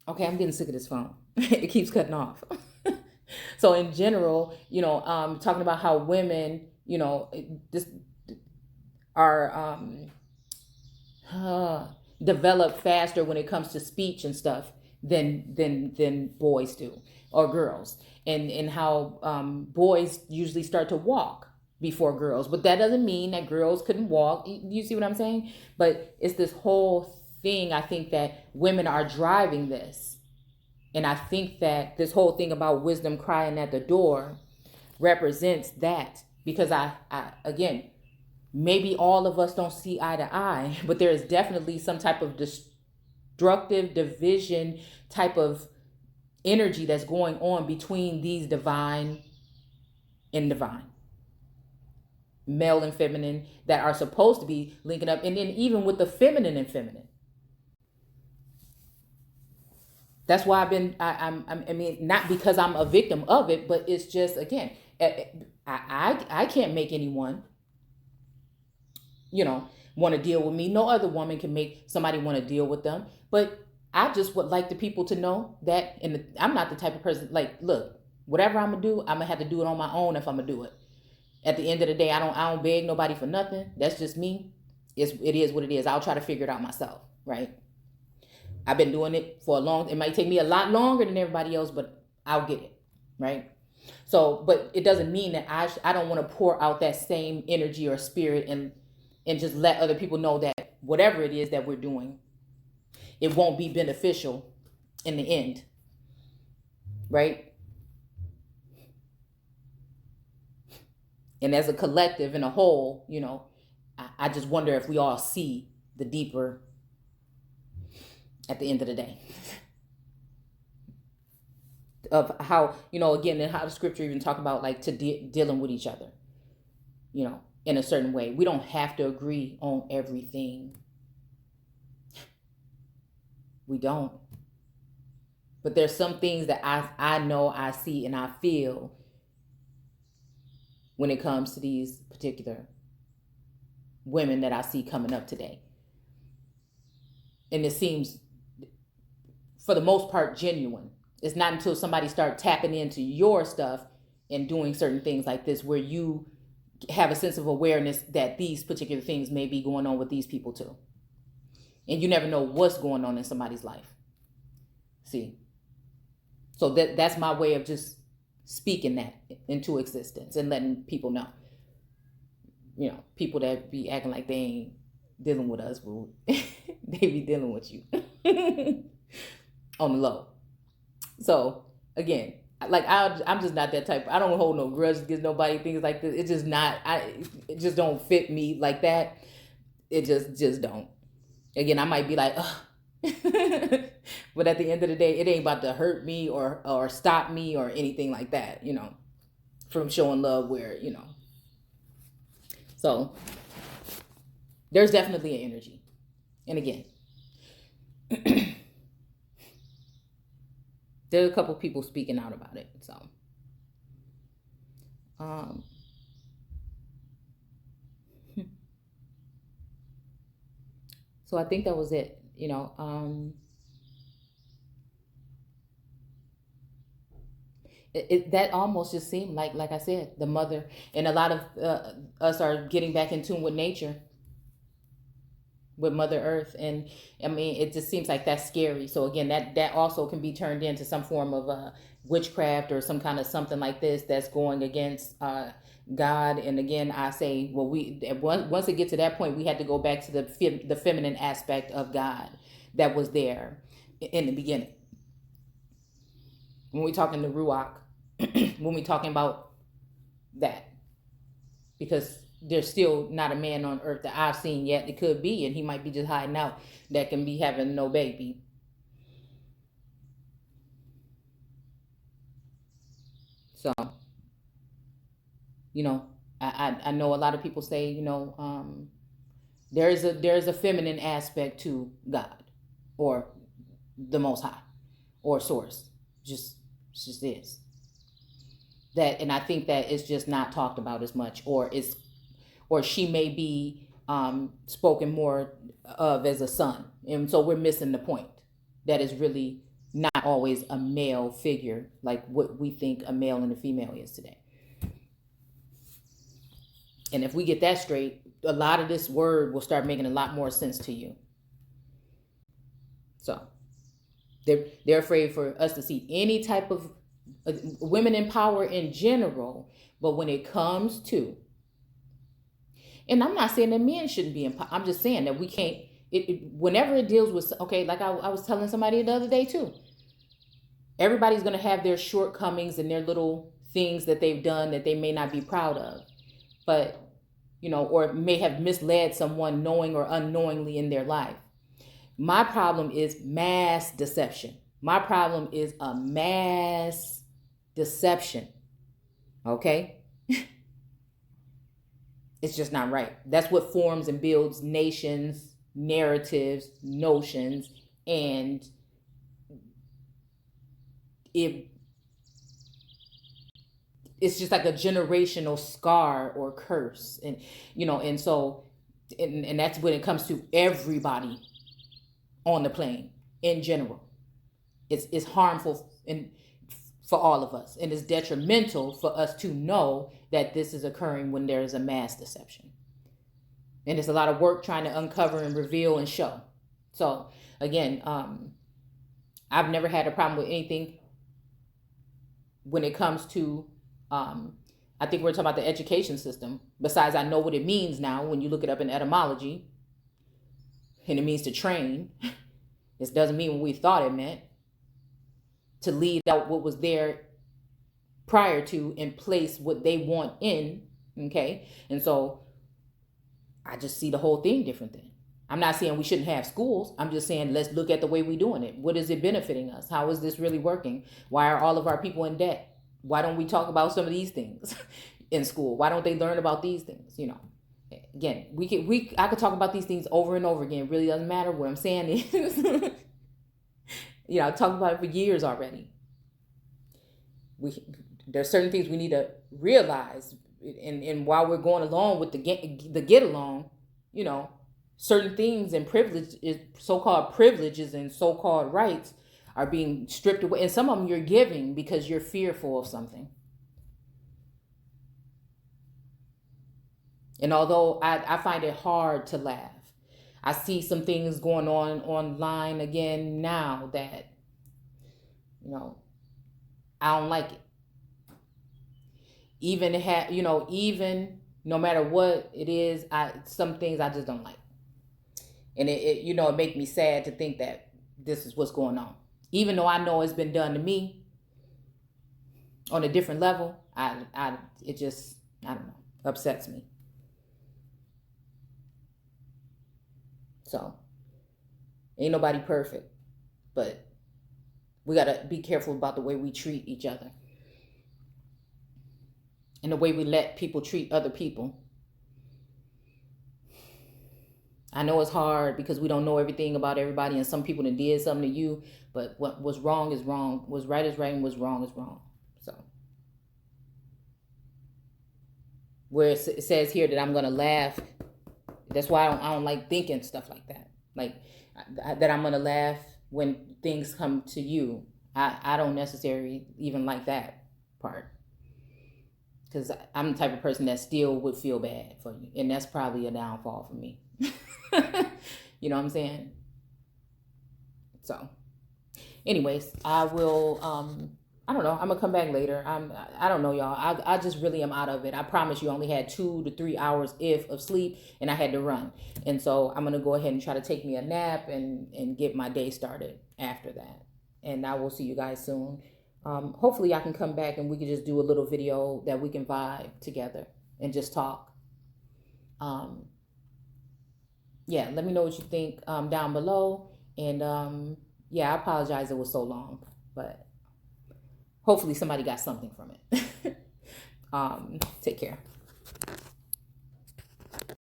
Okay, I'm getting sick of this phone. It keeps cutting off. So in general, talking about how women, this are uh, develop faster when it comes to speech and stuff than boys do or girls, and how boys usually start to walk before girls, but that doesn't mean that girls couldn't walk. You see what I'm saying? But it's this whole thing. I think that women are driving this, and I think that this whole thing about wisdom crying at the door represents that, because I again, maybe all of us don't see eye to eye, but there is definitely some type of destructive division type of energy that's going on between these divine and divine, male and feminine, that are supposed to be linking up, and then even with the feminine and feminine. That's why I mean, not because I'm a victim of it, but it's just, again, I can't make anyone, want to deal with me. No other woman can make somebody want to deal with them. But I just would like the people to know that, and I'm not the type of person, like, look, whatever I'm gonna do, I'm gonna have to do it on my own if I'm gonna do it. At the end of the day, I don't beg nobody for nothing. That's just me. It is what it is. I'll try to figure it out myself, right? I've been doing it for a long. It might take me a lot longer than everybody else, but I'll get it, right? So, but it doesn't mean that I don't want to pour out that same energy or spirit and just let other people know that whatever it is that we're doing, it won't be beneficial in the end, right? And as a collective and a whole, I just wonder if we all see the deeper at the end of the day of how, again, and how the scripture even talk about, like, to dealing with each other, in a certain way. We don't have to agree on everything. We don't. But there's some things that I know, I see, and I feel when it comes to these particular women that I see coming up today. And it seems, for the most part, genuine. It's not until somebody start tapping into your stuff and doing certain things like this where you have a sense of awareness that these particular things may be going on with these people too. And you never know what's going on in somebody's life. See? So that's my way of just speaking that into existence and letting people know. People that be acting like they ain't dealing with us, but they be dealing with you on the low. So again, like, I'm just not that type. I don't hold no grudges against nobody, things like this. It's just not. It just don't fit me like that. It just don't. Again, I might be like, ugh. But at the end of the day, it ain't about to hurt me or stop me or anything like that, from showing love where, So there's definitely an energy. And again, there's a couple people speaking out about it. So I think that was it. That almost just seemed like I said, the mother, and a lot of us are getting back in tune with nature, with Mother Earth, and I mean, it just seems like that's scary. So again, that also can be turned into some form of witchcraft or some kind of something like this that's going against God. And again, I say, well, once it gets to that point, we had to go back to the feminine aspect of God that was there in the beginning. When we talking the Ruach, when we talking about that, because there's still not a man on earth that I've seen yet. It could be, and he might be just hiding out, that can be having no baby. So, I know a lot of people say, there is a feminine aspect to God, or the Most High, or Source. Just is that, and I think that it's just not talked about as much, or she may be spoken more of as a son, and so we're missing the point. That is really not always a male figure like what we think a male and a female is today. And if we get that straight, a lot of this word will start making a lot more sense to you. So they're afraid for us to see any type of women in power in general, but when it comes to, and I'm not saying that men shouldn't be in power, I'm just saying that we can't, whenever it deals with, okay, like I was telling somebody the other day too, everybody's going to have their shortcomings and their little things that they've done that they may not be proud of, but, you know, or may have misled someone knowing or unknowingly in their life. My problem is mass deception. My problem is a mass deception. Okay? It's just not right. That's what forms and builds nations, narratives, notions, and it's just like a generational scar or curse. And, you know, and so, and that's when it comes to everybody on the plane in general. It's harmful for all of us, and it's detrimental for us to know that this is occurring when there is a mass deception. And it's a lot of work trying to uncover and reveal and show. So again, I've never had a problem with anything when it comes to, I think we're talking about the education system. Besides, I know what it means now when you look it up in etymology, and it means to train. This doesn't mean what we thought it meant. To lead out what was there prior to and place what they want in. Okay. And so I just see the whole thing different then. I'm not saying we shouldn't have schools. I'm just saying, let's look at the way we're doing it. What is it benefiting us? How is this really working? Why are all of our people in debt? Why don't we talk about some of these things in school? Why don't they learn about these things? You know, again, I could talk about these things over and over again. It really doesn't matter. What I'm saying is, you know, I talked about it for years already. There's certain things we need to realize, and while we're going along with the get along, you know, certain things and so-called privileges and so-called rights are being stripped away, and some of them you're giving because you're fearful of something. And although I find it hard to laugh, I see some things going on online again now that, you know, I don't like it. Even no matter what it is, some things I just don't like. And it makes me sad to think that this is what's going on. Even though I know it's been done to me on a different level, it just, I don't know, upsets me. So, ain't nobody perfect, but we got to be careful about the way we treat each other and the way we let people treat other people. I know it's hard because we don't know everything about everybody, and some people that did something to you, but what was wrong is wrong, what's right is right, and what's wrong is wrong. So, where it says here that I'm going to laugh, that's why I don't like thinking stuff like that. Like, that I'm going to laugh when things come to you. I don't necessarily even like that part. Because I'm the type of person that still would feel bad for you. And that's probably a downfall for me. You know what I'm saying? So, anyways, I will, I don't know. I'm going to come back later. I don't know, y'all. I just really am out of it. I promise you, I only had 2 to 3 hours of sleep, and I had to run. And so I'm going to go ahead and try to take me a nap and get my day started after that. And I will see you guys soon. Hopefully I can come back and we can just do a little video that we can vibe together and just talk. Yeah, let me know what you think down below. And yeah, I apologize it was so long, but hopefully somebody got something from it. Take care.